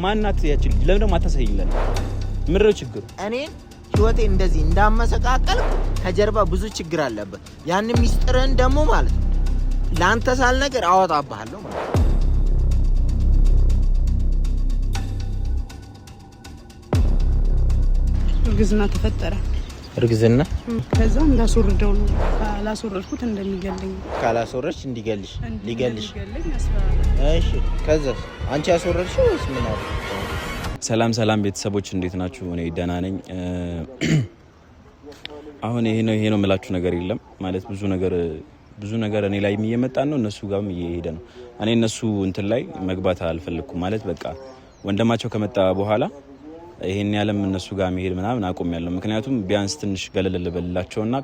ማናት ያቺ ልጅ ለምን ደግሞ አታሳይልን? ምንድነው ችግሩ? እኔ ህይወቴ እንደዚህ እንዳመሰቃቀል ከጀርባ ብዙ ችግር አለበት። ያን ሚስጥርን ደግሞ ማለት ላንተ ሳልነገር አወጣብሃለሁ ማለት ነው። እርግዝና ተፈጠረ። እርግዝና ከዛ እንዳስወርደው ነው። ካላስወረድኩት እንደሚገለኝ ካላስወረድሽ እንዲገልሽ ሊገልሽ። እሺ ከዛ አንቺ ያስወረድሽው ወይስ ምን አለ? ሰላም ቤተሰቦች እንዴት ናችሁ? እኔ ደህና ነኝ። አሁን ይሄ ነው የምላችሁ ነገር የለም ማለት ብዙ ነገር እኔ ላይ እየመጣ ነው፣ እነሱ ጋርም እየሄደ ነው። እኔ እነሱ እንትን ላይ መግባት አልፈልኩም ማለት በቃ ወንድማቸው ከመጣ በኋላ ይሄን ያለም እነሱ ጋር መሄድ ምናምን አቆሚያለሁ። ምክንያቱም ቢያንስ ትንሽ ገለል በልላቸውና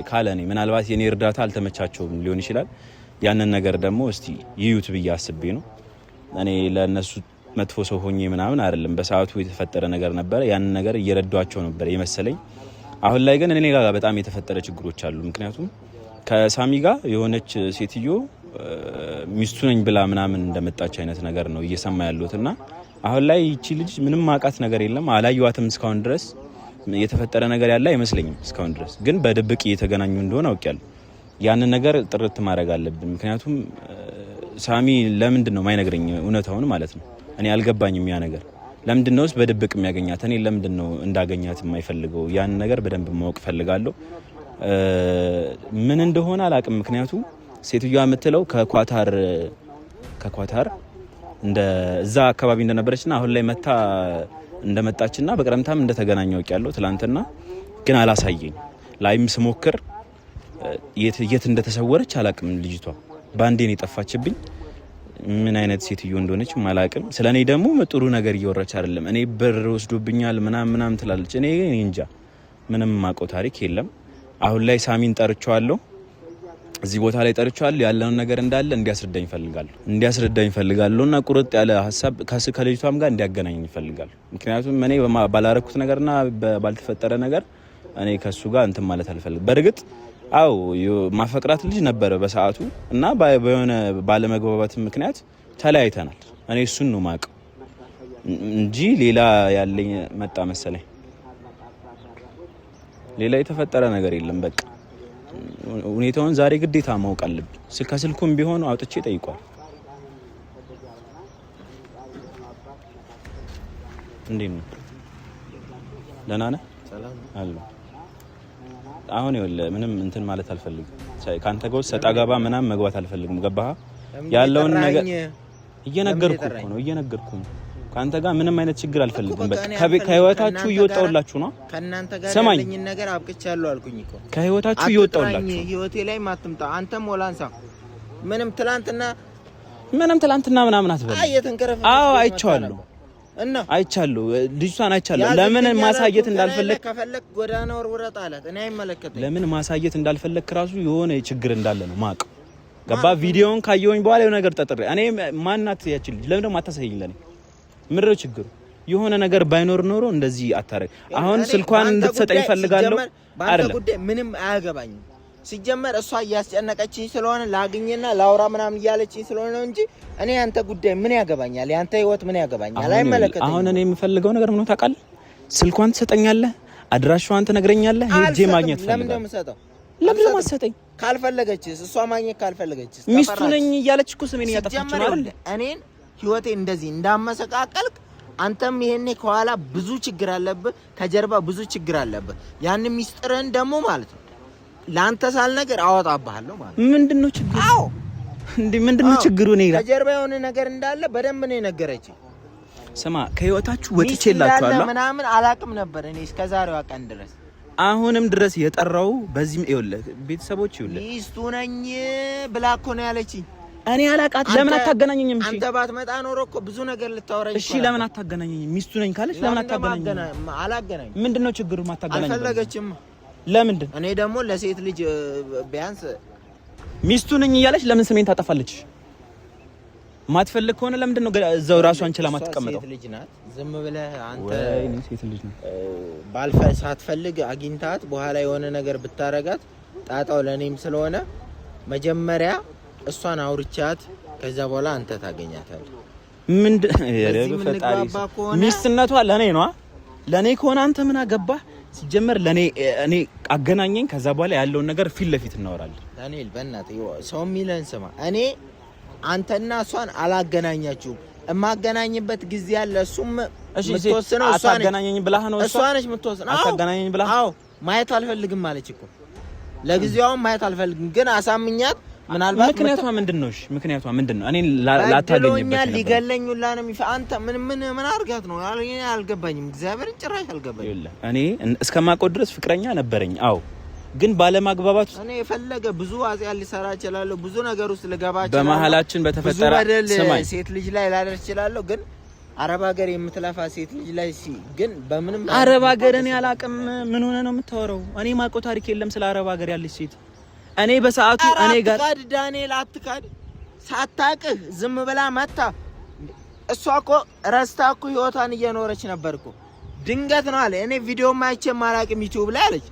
ካለኔ ምናልባት የኔ እርዳታ አልተመቻቸውም ሊሆን ይችላል። ያንን ነገር ደግሞ እስቲ ይዩት ብዬ አስቤ ነው። እኔ ለነሱ መጥፎ ሰው ሆኜ ምናምን አይደለም። በሰዓቱ የተፈጠረ ነገር ነበር። ያንን ነገር እየረዷቸው ነበር የመሰለኝ። አሁን ላይ ግን እኔ ጋር በጣም የተፈጠረ ችግሮች አሉ። ምክንያቱም ከሳሚ ጋር የሆነች ሴትዮ ሚስቱ ነኝ ብላ ምናምን እንደመጣች አይነት ነገር ነው እየሰማ ያለሁትና አሁን ላይ እቺ ልጅ ምንም ማቃት ነገር የለም። አላየዋትም እስካሁን ድረስ የተፈጠረ ነገር ያለ አይመስለኝም። እስካሁን ድረስ ግን በድብቅ እየተገናኙ እንደሆነ አውቃለሁ። ያንን ነገር ጥርት ማድረግ አለብን። ምክንያቱም ሳሚ ለምንድን ነው ማይነግረኝ እውነታውን ማለት ነው? እኔ አልገባኝም። ያ ነገር ለምንድን ነውስ በድብቅ የሚያገኛት? እኔ ለምንድን ነው እንዳገኛት የማይፈልገው? ያን ነገር በደንብ ማወቅ ፈልጋለሁ። ምን እንደሆነ አላቅም። ምክንያቱም ሴትዮዋ የምትለው ከኳታር እዛ አካባቢ እንደነበረችና አሁን ላይ መታ እንደመጣችና በቀረምታም እንደተገናኘው ያለው ትላንትና ግን አላሳየኝ። ላይም ስሞክር የት እንደተሰወረች አላቅም። ልጅቷ ባንዴን የጠፋችብኝ ምን አይነት ሴትዮ እንደሆነች ማላቅም። ስለኔ ደግሞ ጥሩ ነገር እየወራች አይደለም። እኔ ብር ወስዶብኛል ምናምን ትላለች። እኔ እንጃ ምንም ማቆ ታሪክ የለም። አሁን ላይ ሳሚን ጠርቻለሁ፣ እዚህ ቦታ ላይ ጠርቻለሁ። ያለውን ነገር እንዳለ እንዲያስረዳኝ ፈልጋለሁና ቁርጥ ያለ ሐሳብ ከልጅቷም ጋር እንዲያገናኝ ፈልጋለሁ። ምክንያቱም እኔ ባላረኩት ነገርና ባልተፈጠረ ነገር እኔ ከሱ ጋር እንትን ማለት አልፈልግም። በርግጥ አው ማፈቅራት ልጅ ነበረ በሰዓቱ እና በሆነ ባለመግባባት ምክንያት ተለያይተናል። እኔ እሱን ነው ማቀው እንጂ ሌላ ያለኝ መጣ መሰለኝ። ሌላ የተፈጠረ ነገር የለም። በቃ ሁኔታውን ዛሬ ግዴታ ማወቅ አለብኝ። ከስልኩም ቢሆን አውጥቼ ጠይቋል። እንዴት ነው? ደህና ነህ? ሰላም አለ። አሁን ይኸውልህ ምንም እንትን ማለት አልፈልግም። ካንተ ጋር ሰጣ ገባ ምናምን መግባት አልፈልግም። ገባህ? ያለውን ነገር እየነገርኩህ ነው። ካንተ ጋር ምንም አይነት ችግር አልፈልግም። በቃ ከህይወታችሁ እየወጣውላችሁ ነው። ከናንተ ጋር ያለኝ ነገር አብቅቻለሁ አልኩኝ እኮ። ከህይወታችሁ እየወጣውላችሁ ህይወቴ ላይ ማትምጣ። አንተም ወላንሳ ምንም ትላንትና ምናምን አትበል። አዎ አይቻለሁ እና አይቻለሁ፣ ልጅቷን አይቻለሁ። ለምን ማሳየት እንዳልፈለክ ከፈለክ ጎዳና ወርውረጥ አላት። እኔ አይመለከተኝ። ለምን ማሳየት እንዳልፈለክ ራሱ የሆነ ችግር እንዳለ ነው ማቅ። ገባ? ቪዲዮውን ካየሁኝ በኋላ የሆነ ነገር ጠጥሬ እኔ ማናት ያቺ ልጅ ለምን ደግሞ አታሳይኝ? ለኔ ምንድነው ችግሩ? የሆነ ነገር ባይኖር ኖሮ እንደዚህ አታረግ። አሁን ስልኳን እንድትሰጠኝ ፈልጋለሁ። ባንተ ጉዳይ ምንም አያገባኝም። ሲጀመር እሷ እያስጨነቀችኝ ስለሆነ ላግኝና ላውራ ምናምን እያለችኝ ስለሆነ ነው እንጂ እኔ አንተ ጉዳይ ምን ያገባኛል? ያንተ ህይወት ምን ያገባኛል? አይመለከተኝም። አሁን እኔ የምፈልገው ነገር ምን ነው ታውቃለህ? ስልኳን ትሰጠኛለህ፣ አድራሻዋን ትነግረኛለህ፣ ሄጄ ማግኘት ፈልጋለሁ። ለምን እንደምሰጠው? ለምን ማሰጠኝ? ካልፈለገችስ? እሷ ማግኘት ካልፈለገችስ? ሚስቱ ነኝ እያለች እኮ ስሜን እያጠፋች ነው አይደል? እኔን ህይወቴ እንደዚህ እንዳመሰቃቀልክ አንተም ይሄኔ ከኋላ ብዙ ችግር አለብህ፣ ከጀርባ ብዙ ችግር አለብህ። ያን ሚስጥርን ደግሞ ማለት ነው ላንተ ሳልነገር አወጣብሃለሁ ማለት ነው። ምንድነው ችግሩ? አዎ እንዴ ምንድነው ችግሩ? እኔ ጋር ከጀርባ የሆነ ነገር እንዳለ በደንብ ነው የነገረችኝ። ስማ ከህይወታችሁ ወጥቼላችኋለሁ ምናምን አላቅም ነበር እኔ እስከዛሬው ቀን ድረስ። አሁንም ድረስ የጠራው በዚህም ይኸውልህ ቤተሰቦች ይኸውልህ ሚስቱ ነኝ ብላ እኮ ነው ያለችኝ። እኔ አላቃት። ለምን አታገናኘኝም? እሺ አንተ ባትመጣ ኖሮ እኮ ብዙ ነገር ልታወራኝ። እሺ ለምን አታገናኘኝም? ሚስቱ ነኝ ካለች ለምን አታገናኘኝም? አላገናኝ። ምንድነው ችግሩ? ማታገናኘኝ አልፈለገችም። ለምንድን? እኔ ደግሞ ለሴት ልጅ ቢያንስ ሚስቱ ነኝ እያለች ለምን ስሜን ታጠፋለች? ማትፈልግ ከሆነ ለምንድን ነው እዛው ራሷን ችላ ማትቀመጠው? ሴት ልጅ ናት። ዝም ብለህ አንተ ወይ ሴት ልጅ ነው ሳትፈልግ አግኝታት በኋላ የሆነ ነገር ብታረጋት ጣጣው ለኔም ስለሆነ መጀመሪያ እሷን አውርቻት ከዛ በኋላ አንተ ታገኛታለህ። በፈጣሪ ሚስትነቷ ለኔ ነው። ለኔ ከሆነ አንተ ምን አገባህ? ሲጀመር ለኔ እኔ አገናኘኝ። ከዛ በኋላ ያለውን ነገር ፊት ለፊት እናወራለን። ዳንኤል በእናትህ ሰው የሚለን ስማ። እኔ አንተና እሷን አላገናኛችሁም። የማገናኝበት ጊዜ አለ። እሱም የምትወስነው እሷ ነች። አታገናኘኝ ብላህ ነው። እሷ ነች የምትወስነው። አታገናኘኝ ብላህ። አዎ ማየት አልፈልግም ማለች እኮ ለጊዜውም ማየት አልፈልግም፣ ግን አሳምኛት። ምናልባት ምክንያቷ ምንድነው? እሺ ምክንያቷ ምንድነው? እኔ ላታገኝበት ሊገለኝ ሁላ ነው አንተ ምን አርጋት ነው? አልገባኝም። እግዚአብሔርን ጭራሽ አልገባኝም። እኔ እስከማውቀው ድረስ ፍቅረኛ ነበረኝ። አዎ ግን ባለማግባባት እኔ የፈለገ ብዙ አጽያል ሊሰራ ይችላል፣ ብዙ ነገር ውስጥ ልገባ ይችላል። በመሐላችን በተፈጠረ ሴት ልጅ ላይ ላደርስ ይችላል። ግን አረብ ሀገር የምትለፋ ሴት ልጅ ላይ ግን በምንም አረብ ሀገር እኔ አላቅም። ምን ሆነ ነው የምታወራው? እኔ ማውቀው ታሪክ የለም ስለ አረብ ሀገር ያለች ሴት። እኔ በሰዓቱ እኔ ጋር አትካድ ዳንኤል፣ አትካድ። ሳታቅህ ዝም ብላ መታ። እሷ እኮ ረስታ እኮ ህይወቷን እየኖረች ነበርኩ። ድንገት ነው አለ። እኔ ቪዲዮ ማይቼ ማላቅም ዩቲዩብ ላይ አለች።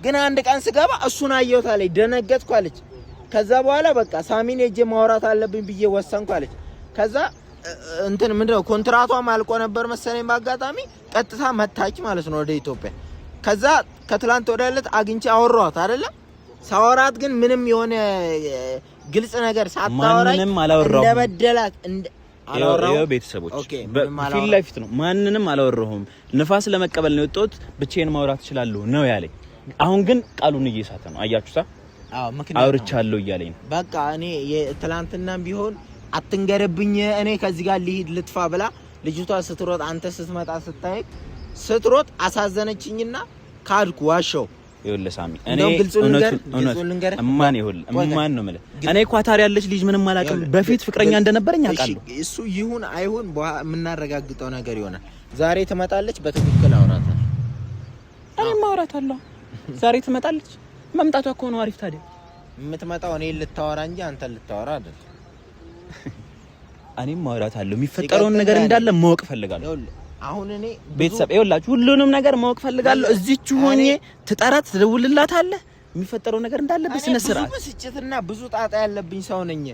ግን አንድ ቀን ስገባ እሱን አየሁት አለች። ደነገጥኩ አለች። ከዛ በኋላ በቃ ሳሚን ሄጄ ማውራት አለብኝ ብዬ ወሰንኩ አለች። ከዛ እንትን ምንድነው ኮንትራቷም አልቆ ነበር መሰለኝ። በአጋጣሚ ቀጥታ መታች ማለት ነው ወደ ኢትዮጵያ። ከዛ ከትላንት ወዲያ ዕለት አግኝቼ አወራኋት አይደለም። ሳወራት ግን ምንም የሆነ ግልጽ ነገር ሳታወራኝ እንደበደላት አላወራሁም። ቤተሰቦች ፊት ለፊት ነው። ማንንም አላወራሁም። ንፋስ ለመቀበል ነው የወጣሁት። ብቻዬን ማውራት እችላለሁ ነው ያለኝ። አሁን ግን ቃሉን እየሳተ ነው። አያችሁታ? አዎ ምክንያቱም አውርቻለሁ እያለኝ ነው። በቃ እኔ የትላንትናም ቢሆን አትንገርብኝ፣ እኔ ከዚህ ጋር ልሂድ ልጥፋ ብላ ልጅቷ ስትሮጥ አንተ ስትመጣ ስታይ ስትሮጥ አሳዘነችኝና ካድኩ፣ ዋሸው። ይኸውልህ ሳሚ፣ እኔ እማን ነው የምልህ። እኔ ኳታር ያለች ልጅ ምንም አላውቅም። በፊት ፍቅረኛ እንደነበረኝ አውቃለሁ። እሱ ይሁን አይሁን የምናረጋግጠው ነገር ይሆናል። ዛሬ ትመጣለች፣ በትክክል አውራታለሁ። እኔም አውራታለሁ። ዛሬ ትመጣለች። መምጣቷ እኮ ነው አሪፍ። ታዲያ የምትመጣው እኔ ልታወራ እንጂ አንተ ልታወራ አይደል? እኔም አውራታለሁ። የሚፈጠረውን ነገር እንዳለ ማወቅ ፈልጋለሁ። አሁን እኔ ቤተሰብ ይኸውላችሁ ሁሉንም ነገር ማወቅ ፈልጋለሁ። እዚች ሆኜ ትጠራት ትደውልላታለህ። የሚፈጠረው ነገር እንዳለ በስነ ስርዓት ብዙ ስጭትና ብዙ ጣጣ ያለብኝ ሰው ነኝ።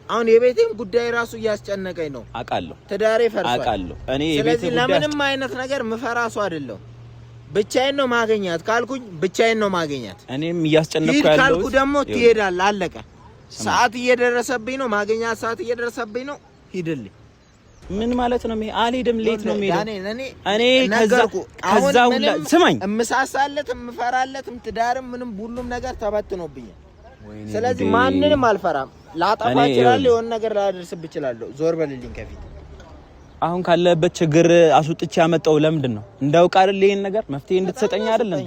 አሁን የቤቴም ጉዳይ ራሱ እያስጨነቀኝ ነው። አውቃለሁ። ትዳሬ ፈርሷል። አውቃለሁ። እኔ የቤቴ ጉዳይ ለምንም አይነት ነገር ምፈራ ሰው አይደለሁ። ብቻዬን ነው ማገኛት ካልኩኝ ብቻዬን ነው ማገኛት። እኔም እያስጨነቅኩ ያለው ካልኩ ደግሞ ትሄዳለህ። አለቀ። ሰዓት እየደረሰብኝ ነው። ማገኛት ሰዓት እየደረሰብኝ ነው። ሂድልኝ። ምን ማለት ነው? አልሄድም። ሌት ነው የምሄደው። እኔ ከዛ ሁላ ስማኝ፣ እምሳሳለትም እምፈራለትም ትዳርም ምንም ሁሉም ነገር ተበትኖብኛል። ስለዚህ ማንንም አልፈራም። ላጠፋ እችላለሁ፣ የሆነ ነገር ላደርስብ እችላለሁ። ዞር በልልኝ ከፊት። አሁን ካለበት ችግር አስወጥቼ ያመጣው ለምንድን ነው? እንዳውቅ አይደል? ይሄን ነገር መፍትሄ እንድትሰጠኝ አይደለም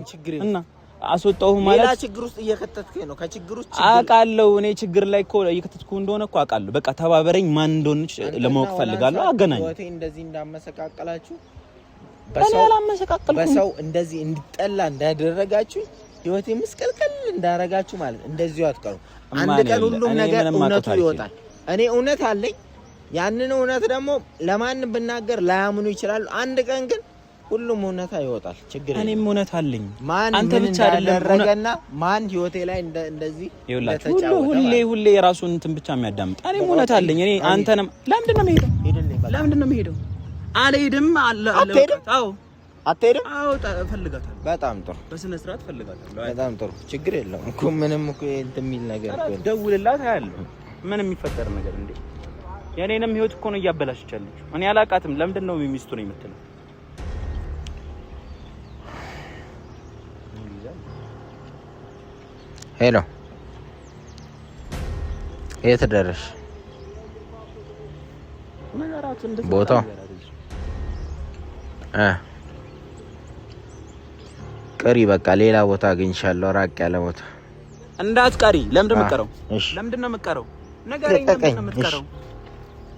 እና አስወጣሁ ማለት ሌላ ችግር ውስጥ እየከተትከኝ ነው። ከችግር ውስጥ አውቃለሁ። እኔ ችግር ላይ እኮ እየከተትኩ እንደሆነ እኮ አውቃለሁ። በቃ ተባበረኝ። ማን እንደሆነች ለማወቅ ፈልጋለሁ። አገናኝ። ወቴ እንደዚህ እንዳመሰቃቀላችሁ በሰው እንደዚህ እንድጠላ እንዳደረጋችሁ ህይወቴ ምስቅልቅል እንዳረጋችሁ ማለት እንደዚሁ አትቀሩ። አንድ ቀን ሁሉም ነገር እውነቱ ይወጣል። እኔ እውነት አለኝ። ያንን እውነት ደግሞ ለማንም ብናገር ላያምኑ ይችላሉ። አንድ ቀን ግን ሁሉም እውነታ ይወጣል። ችግር እኔም እውነት አለኝ። አንተ ብቻ አይደለም ማን ህይወቴ ላይ እንደዚህ ይኸውላችሁ ሁሌ የራሱን እንትን ብቻ የሚያዳምጥ እኔም እውነት አለኝ። እኔ አንተንም ለምንድን ነው የምሄደው? አልሄድም። አዎ አትሄድም? አዎ እፈልጋታለሁ። በጣም ጥሩ። በስነ ስርዓት እፈልጋታለሁ። በጣም ጥሩ። ችግር የለውም እኮ ምንም እኮ እንትን የሚል ነገር እኮ ደውልላት። አያለሁ ምንም የሚፈጠር ነገር እንዴ? የኔንም ህይወት እኮ ነው እያበላሽቻለች። እኔ አላውቃትም። ለምንድን ነው ሚስቱ ነው የምትለው? ሄሎ፣ የት ደረሽ? ቦታው ቀሪ በቃ ሌላ ቦታ አግኝቻለሁ። ራቅ ያለ ቦታ እንዳትቀሪ። ለምንድን ነው የምትቀረው? ለምንድን ነው የምትቀረው? ንገረኝ። ለምንድን ነው የምትቀረው?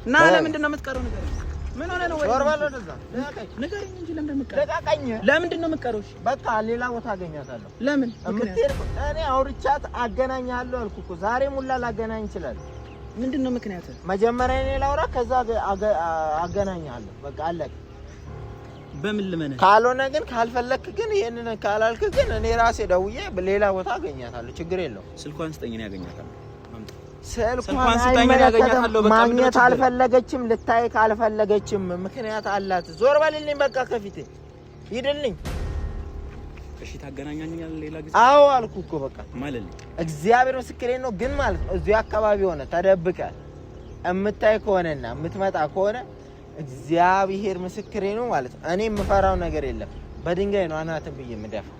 እና ለምንድን ነው የምትቀረው? ንገረኝ። ምን ሆነ ነው? ንገረኝ እንጂ ለምንድን ነው የምትቀረው? ለምንድን ነው የምትቀረው? በቃ ሌላ ቦታ አገኛታለሁ። ለምን? እኔ አውርቻት አገናኛለሁ አልኩ እኮ። ዛሬ ሙላ ላገናኝ ይችላል። ምንድን ነው ምክንያት? መጀመሪያ እኔ ላውራ፣ ከዛ አገናኛለሁ። በቃ አለቀ። በምን ልመነ? ካልሆነ ግን ካልፈለክ ግን ይሄንን ካላልክ ግን እኔ ራሴ ደውዬ ሌላ ቦታ አገኛታለሁ። ችግር የለውም። ስልኳን ስጠኝ፣ እኔ አገኛታለሁ። ስልኳን አይመለከትም። ማግኘት አልፈለገችም፣ ልታይ ካልፈለገችም ምክንያት አላት። ዞር በልልኝ በቃ ከፊቴ ሂድልኝ። እሺ ታገናኛኛለህ ሌላ ጊዜ? አዎ አልኩ እኮ በቃ ማለት ነው። እግዚአብሔር ምስክሬ ነው። ግን ማለት ነው እዚህ አካባቢ ሆነ ተደብቀ እምታይ ከሆነና እምትመጣ ከሆነ እግዚአብሔር ምስክሬ ነው ማለት ነው። እኔ የምፈራው ነገር የለም። በድንጋይ ነው አናትን ብዬ የምደፋው።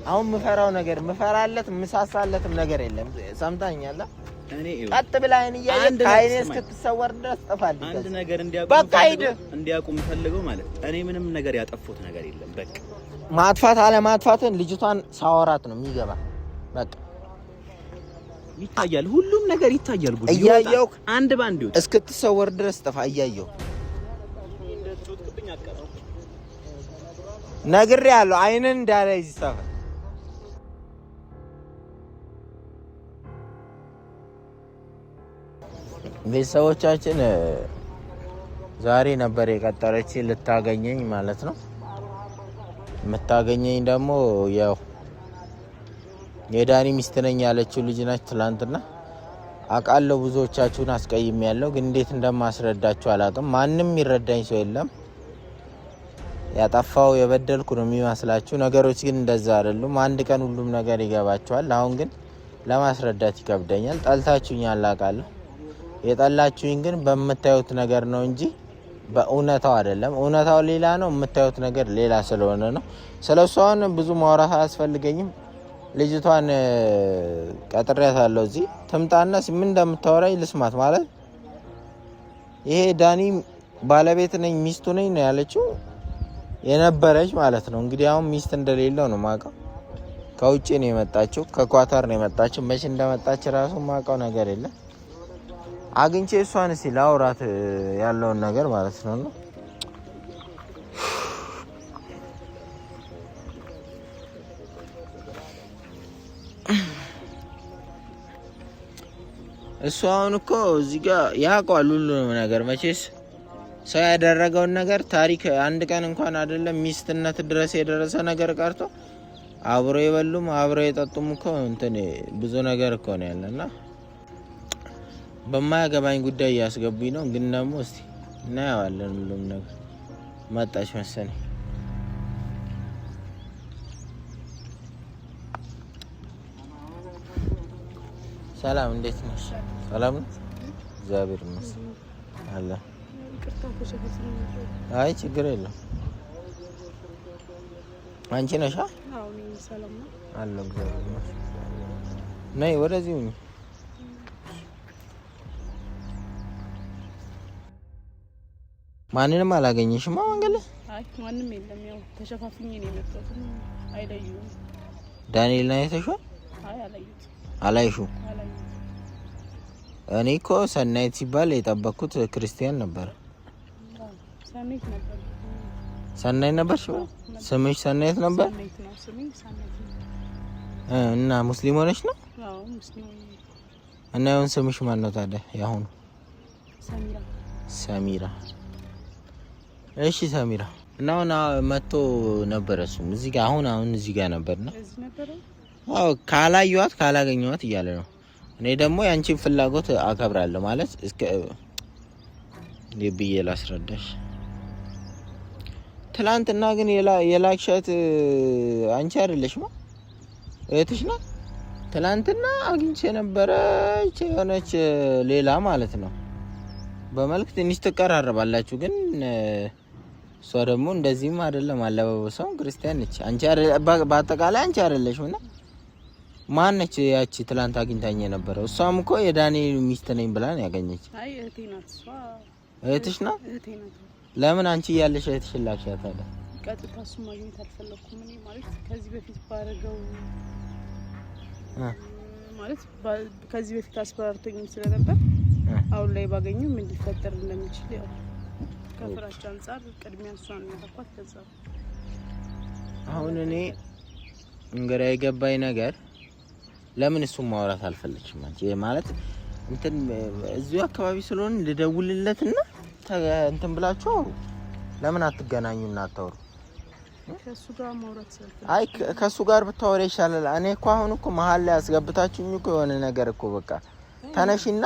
አሁን የምፈራው ነገር የምፈራለት የምሳሳለትም ነገር የለም። ሰምታኛላ? እኔ ቀጥ ብላይን እያየ ካይኔ እስክትሰወር ድረስ ጠፋልኝ። አንድ ነገር እንዲያውቁ የምፈልገው ማለት እኔ ምንም ነገር ያጠፉት ነገር የለም። በቃ ማጥፋት አለ ማጥፋትን ልጅቷን ሳወራት ነው የሚገባ። በቃ ይታያል፣ ሁሉም ነገር ይታያል። ጉድ እያየው አንድ ባንድ ይወጣ እስክትሰወር ድረስ ጠፋ። እያየው ነግሬያለሁ። አይንን እንዳለ ይሰፋ። ቤተሰቦቻችን ዛሬ ነበር የቀጠረች ልታገኘኝ ማለት ነው። የምታገኘኝ ደግሞ ያው የዳኒ ሚስት ነኝ ያለችው ልጅ ነች። ትላንትና አውቃለሁ ብዙዎቻችሁን አስቀይሜያለሁ፣ ግን እንዴት እንደማስረዳችሁ አላውቅም። ማንም ይረዳኝ ሰው የለም። ያጠፋው የበደልኩ ነው የሚመስላችሁ፣ ነገሮች ግን እንደዛ አይደሉም። አንድ ቀን ሁሉም ነገር ይገባችኋል። አሁን ግን ለማስረዳት ይከብደኛል። ጠልታችሁኛል አውቃለሁ። የጠላችሁኝ ግን በምታዩት ነገር ነው እንጂ በእውነታው አይደለም። እውነታው ሌላ ነው፣ የምታዩት ነገር ሌላ ስለሆነ ነው። ስለሷ አሁን ብዙ ማውራት አያስፈልገኝም። ልጅቷን ቀጥሬያታለሁ። እዚህ ትምጣና ምን እንደምታወራኝ ልስማት። ማለት ይሄ ዳኒ ባለቤት ነኝ ሚስቱ ነኝ ነው ያለችው የነበረች ማለት ነው። እንግዲህ አሁን ሚስት እንደሌለው ነው ማውቀው። ከውጭ ነው የመጣችው፣ ከኳታር ነው የመጣችው። መቼ እንደመጣች ራሱ ማውቀው ነገር የለም። አግኝቼ እሷን እስኪ ላውራት ያለውን ነገር ማለት ነው። እሱ አሁን እኮ እዚህ ጋር ያውቀዋል ሁሉንም ነገር። መቼስ ሰው ያደረገውን ነገር ታሪክ አንድ ቀን እንኳን አይደለም ሚስትነት ድረስ የደረሰ ነገር ቀርቶ አብሮ የበሉም አብሮ የጠጡም እኮ እንትን ብዙ ነገር እኮ ነው ያለና በማያገባኝ ጉዳይ እያስገቡኝ ነው። ግን ደግሞ እስቲ እናያዋለን ሁሉም ነገር። መጣች መሰለኝ። ሰላም፣ እንዴት ነሽ? ሰላም ነው፣ እግዚአብሔር ይመስገን አለ። አይ ችግር የለም። አንቺ ነሽ? አዎ እኔ ሰላም ነው አለ፣ እግዚአብሔር ይመስገን። ነይ ወደዚህ ሁኚ። ማንንም አላገኘሽማ መንገድ ላይ? አይ ማንንም የለም። ያው ተሸፋፍኜ ነው የመጣሁት። አይለዩም። ዳንኤል ነው የተሻለ? አይ አላዩት። አላይሹ? እኔ እኮ ሰናይት ሲባል የጠበቅኩት ክርስቲያን ነበር። ሰናይት ነበር። ሰናይት ነበር? ስምሽ ሰናይት ነበር? ሰናይት ነው ስሜ፣ ሰናይት ነው። እና ሙስሊም ሆነሽ ነው? አዎ ሙስሊም ነኝ። እና ይሁን ስምሽ ማን ነው ታዲያ ያሁኑ? ሰሚራ። ሰሚራ። እሺ ሰሚራ። እና አሁን መጥቶ ነበር እሱም እዚህ ጋር አሁን እዚህ ጋር ነበርና እዚህ ነበር። አዎ ካላየኋት ካላገኘኋት እያለ ነው። እኔ ደግሞ ያንቺን ፍላጎት አከብራለሁ ማለት እስከ ብዬ ላስረዳሽ። ትላንትና ግን የላክሻት አንቺ አይደለሽማ እህትሽ ናት። ትላንትና አግኝቼ ነበረች የሆነች ሌላ ማለት ነው። በመልክ ትንሽ ትቀራረባላችሁ፣ ግን እሷ ደግሞ እንደዚህም አይደለም። አለባበሷም ክርስቲያን ነች። አንቺ በአጠቃላይ አንቺ አይደለሽም። እና ማን ነች ያቺ ትላንት አግኝታኝ የነበረው? እሷም እኮ የዳንኤል ሚስት ነኝ ብላ ነው ያገኘች። አይ እህቴ ናት እሷ። እህትሽ ናት? እህቴ ናት። ለምን አንቺ እያለሽ እህትሽን ላክሻት አለ? ቀጥታ እሱ ማግኘት አልፈለኩም። እኔ ማለት ከዚህ በፊት ባረገው ማለት ከዚህ በፊት አስፈራርቶኝም ስለነበር አሁን ላይ ባገኘው ምን ሊፈጠር እንደሚችል ያው ከፍራቻ አንፃር ቅድሚያ እሷን ያተኳት። ከዛ አሁን እኔ እንግዲህ የገባኝ ነገር ለምን እሱን ማውራት አልፈለግሽም አንቺ? ማለት እንትን እዚሁ አካባቢ ስለሆነ ልደውልለትና እንትን ብላችሁ አውሩ። ለምን አትገናኙና አታውሩ? ከሱ ጋር ማውራት ስለፈለኩ። አይ ከሱ ጋር ብታወሪ ይሻላል። እኔ እኮ አሁን እኮ መሀል ላይ አስገብታችሁኝ እኮ የሆነ ነገር እኮ በቃ ተነሽና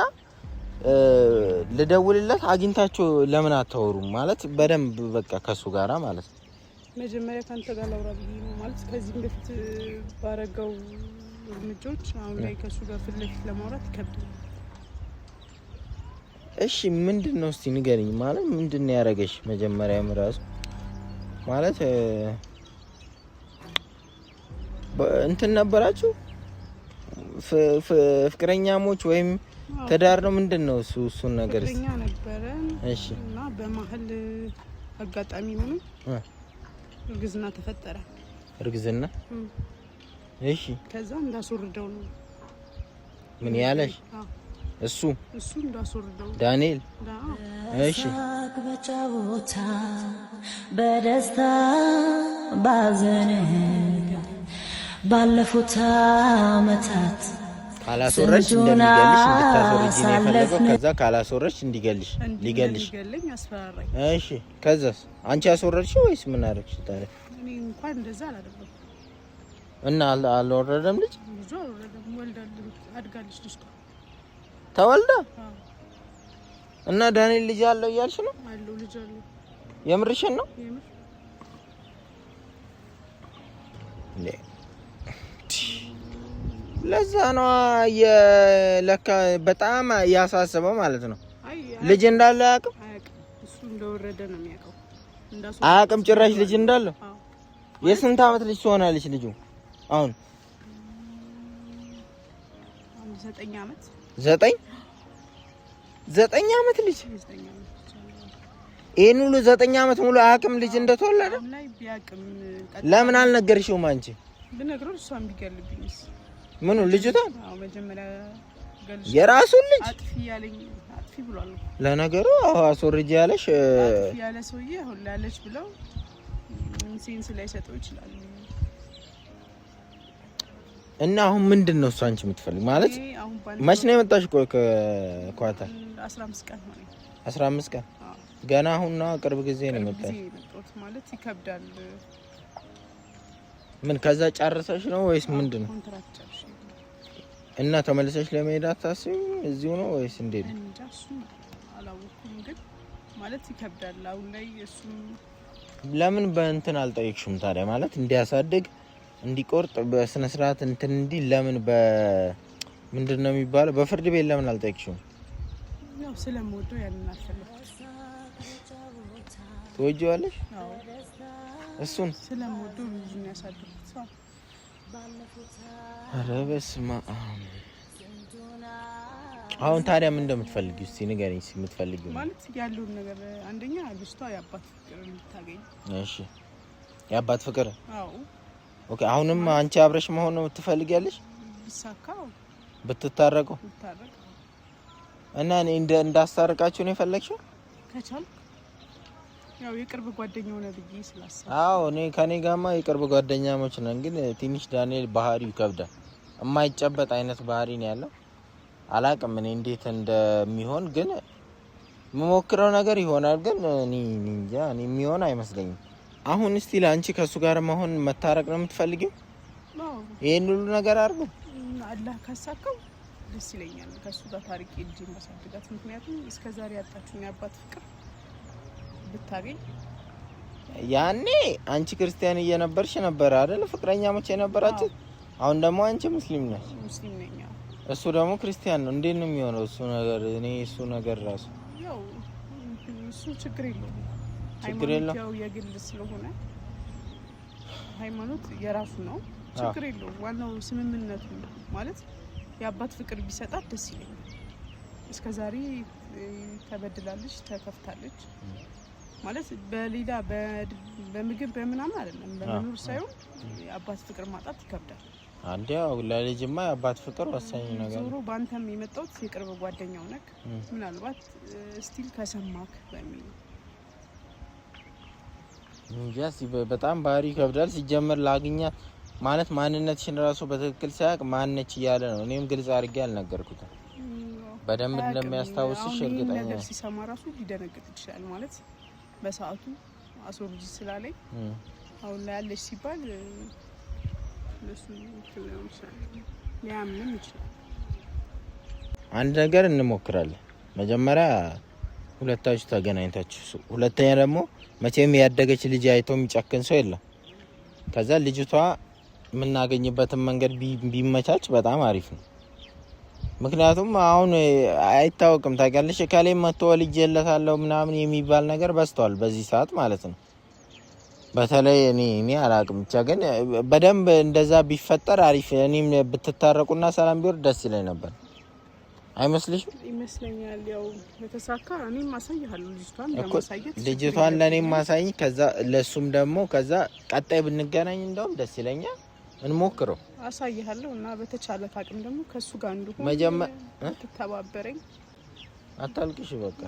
ልደውልለት አግኝታችሁ ለምን አታወሩም ማለት በደንብ በቃ ከሱ ጋራ ማለት ነው። መጀመሪያ ካንተ ጋር ላውራ ብዬ ነው ማለት ከዚህ በፊት ባረጋው እርምጃዎች አሁን ላይ ከሱ ጋር ፊት ለፊት ለማውራት ይከብዳል። እሺ ምንድነው እስቲ ንገሪኝ ማለት ምንድነው ያረጋሽ? መጀመሪያም ራሱ ማለት እንትን ነበራችሁ ፍቅረኛሞች ወይም ትዳር ነው ምንድነው? እሱን ነገር ፍቅረኛ ነበረን። እሺ እና በመሀል አጋጣሚ ሆኖ እርግዝና ተፈጠረ። እርግዝና እሺ ከዛ እንዳስወርደው ነው ምን ያለሽ? እሱ እንዳስወርደው ዳንኤል እሺ በጫወታ በደስታ ባዘን ባለፉት አመታት ካላስወረሽ እንደሚገልሽ እንድታስወርጂ ነው የፈለገው። ከዛ ካላስወረሽ እንዲገልሽ ሊገልሽ አስፈራራኝ። እሺ ከዛስ አንቺ አስወረድሽ ወይስ ምን አደረግሽ ታዲያ? እኔ እንኳን እንደዛ አላደረኩም። እና አልወረደም ልጅ ልጅ አልወረደም። ወልዳለች አድጋለች ልጅ ተወልዳ እና ዳንኤል ልጅ አለው እያልሽ ነው? አለው ልጅ አለው። የምርሽን ነው? የምር ለዛ ነው የለካ በጣም ያሳስበው ማለት ነው። ልጅ እንዳለ አያውቅም። እሱ እንደወረደ ነው የሚያውቀው። አያውቅም ጭራሽ ልጅ እንዳለው። የስንት አመት ልጅ ትሆናለች ልጁ አሁን? 9 አመት 9 አመት ልጅ ይሄን ሁሉ 9 አመት ሙሉ አያውቅም ልጅ እንደተወለደ። ለምን አልነገርሽውም አንቺ? ብነግረው እሷን ቢገልብኝስ? ምኑ ልጅቷን? አዎ መጀመሪያ ገልሽ የራሱን ልጅ አጥፊ ያለኝ አጥፊ ብሏል። ለነገሩ አስወርጂ ያለሽ አጥፊ ያለ ሰውዬ አሁን ላለች ብለው ሴንስ ላይ ሰጠው ይችላል። እና አሁን ምንድነው እሱ አንቺ የምትፈልግ ማለት? መች ነው የመጣሽ? ቆይ ከኳታር 15 ቀን ሆነ። 15 ቀን ገና አሁን ነው ቅርብ ጊዜ ነው የመጣሽ ማለት ይከብዳል። ምን ከዛ ጨርሰሽ ነው ወይስ ምንድነው? ኮንትራክት ጨርሽ እና ተመልሰሽ ለመሄድ አታስቢም? እዚሁ ነው ወይስ እንዴት ነው? እንጃ እሱ አላወኩም፣ ግን ማለት ይከብዳል አሁን ላይ። እሱ ለምን በእንትን አልጠየቅሽም ታዲያ? ማለት እንዲያሳድግ እንዲቆርጥ በስነ ስርዓት እንትን እንዲ ለምን ምንድነው የሚባለው በፍርድ ቤት ለምን አልጠየቅሽም? ያው ስለምወደው ያንን አልፈለኩም። ትወጂዋለሽ? አዎ እሱን ስለምወደው ልጅን ያሳድጉት ሰው። ኧረ በስመ አብ። አሁን ታዲያ ምን እንደምትፈልጊው እስቲ ንገሪኝ። እስቲ የምትፈልጊው ማለት ያለውን ነገር አንደኛ ልጅቷ የአባት ፍቅር እንድታገኝ። እሺ የአባት ፍቅር? አዎ ኦኬ። አሁንም አንቺ አብረሽ መሆን ነው ትፈልጊያለሽ? ቢሳካው ብትታረቁ እና እኔ እንዳስታርቃችሁ ነው የፈለግሽው? ከቻልኩ ያው የቅርብ ጓደኛው ነው ብዬ ስላሰብኩ። አዎ እኔ ከኔ ጋርማ የቅርብ ጓደኛሞች ነን፣ ግን ትንሽ ዳንኤል ባህሪው ይከብዳል። የማይጨበጥ አይነት ባህሪ ነው ያለው። አላቅም እኔ እንዴት እንደሚሆን፣ ግን የምሞክረው ነገር ይሆናል። ግን እኔ እንጃ እኔ የሚሆን አይመስለኝም። አሁን እስቲ ለአንቺ ከሱ ጋር መሆን መታረቅ ነው የምትፈልጊው? አዎ ይሄን ሁሉ ነገር አድርጎ አላህ ካሳካው ደስ ይለኛል። ከሱ ጋር ታሪክ ልጅ ማሳደጋት። ምክንያቱም እስከዛሬ ያጣችሁኝ የአባት ፍቅር ብታገኝ። ያኔ አንቺ ክርስቲያን እየነበርሽ ነበር አይደል ፍቅረኛሞች የነበራችሁ? አሁን ደግሞ አንቺ ሙስሊም ነሽ። ሙስሊም ነኝ። እሱ ደግሞ ክርስቲያን ነው። እንዴት ነው የሚሆነው እሱ ነገር? እኔ እሱ ነገር ራሱ ያው እሱ ችግር የለውም። ችግር የለውም። ያው የግል ስለሆነ ሃይማኖት የራሱ ነው። ችግር የለውም። ዋናው ስምምነቱ ማለት የአባት ፍቅር ቢሰጣት ደስ ይለኛል። እስከዛሬ ተበድላለች፣ ተከፍታለች ማለት በሌላ በምግብ በምናምን አይደለም፣ በመኖር ሳይሆን የአባት ፍቅር ማጣት ይከብዳል። አንዴ ያው ለልጅማ የአባት ፍቅር ወሳኝ ነገር። ዞሮ ባንተም የመጣሁት የቅርብ ጓደኛው ነክ ምናልባት ስቲል ከሰማክ በሚል እንጃ። በጣም ባህሪ ይከብዳል። ሲጀመር ላግኛት ማለት ማንነትሽን ራሱ በትክክል ሳያውቅ ማንነች እያለ ነው። እኔም ግልጽ አድርጌ አልነገርኩትም። በደንብ እንደሚያስታውስሽ እርግጠኛ ነኝ። ነገር ሲሰማ ራሱ ሊደነግጥ ይችላል ማለት በሰዓቱ አስወርጂ ስላለኝ አሁን ላይ ያለሽ ሲባል ለሱ ሊያምንም ይችላል። አንድ ነገር እንሞክራለን። መጀመሪያ ሁለታችሁ ተገናኝታችሁ፣ ሁለተኛ ደግሞ መቼም ያደገች ልጅ አይቶ የሚጨክን ሰው የለም። ከዛ ልጅቷ የምናገኝበትን መንገድ ቢመቻች በጣም አሪፍ ነው። ምክንያቱም አሁን አይታወቅም ታውቂያለሽ፣ ከሌም መጥቶ ልጅለታለሁ ምናምን የሚባል ነገር በዝቷል በዚህ ሰዓት ማለት ነው። በተለይ እኔ አላቅም ብቻ ግን በደንብ እንደዛ ቢፈጠር አሪፍ። እኔም ብትታረቁና ሰላም ቢወርድ ደስ ይለኝ ነበር። አይመስልሽም? ይመስለኛል። ያው በተሳካ እኔም ማሳይሃለሁ ልጅቷን ለኔም ማሳይ፣ ከዛ ለሱም ደግሞ ከዛ ቀጣይ ብንገናኝ እንደውም ደስ ይለኛል። እንሞክረው አሳይሃለሁ እና በተቻለ አቅም ደግሞ ከሱ ጋር እንደሆነ መጀመሪያ ተባበረኝ። አታልቅሽ በቃ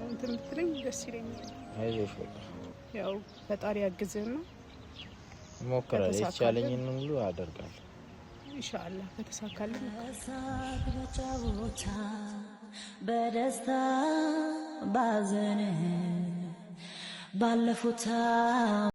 እንትን ብትለኝ ደስ ይለኛል። አይዞሽ በቃ ያው ፈጣሪ ያግዝህና እሞክራለሁ። የተቻለኝን ሁሉ አደርጋለሁ ኢንሻአላህ። ከተሳካልኝ በደስታ ባዘን ባለፉት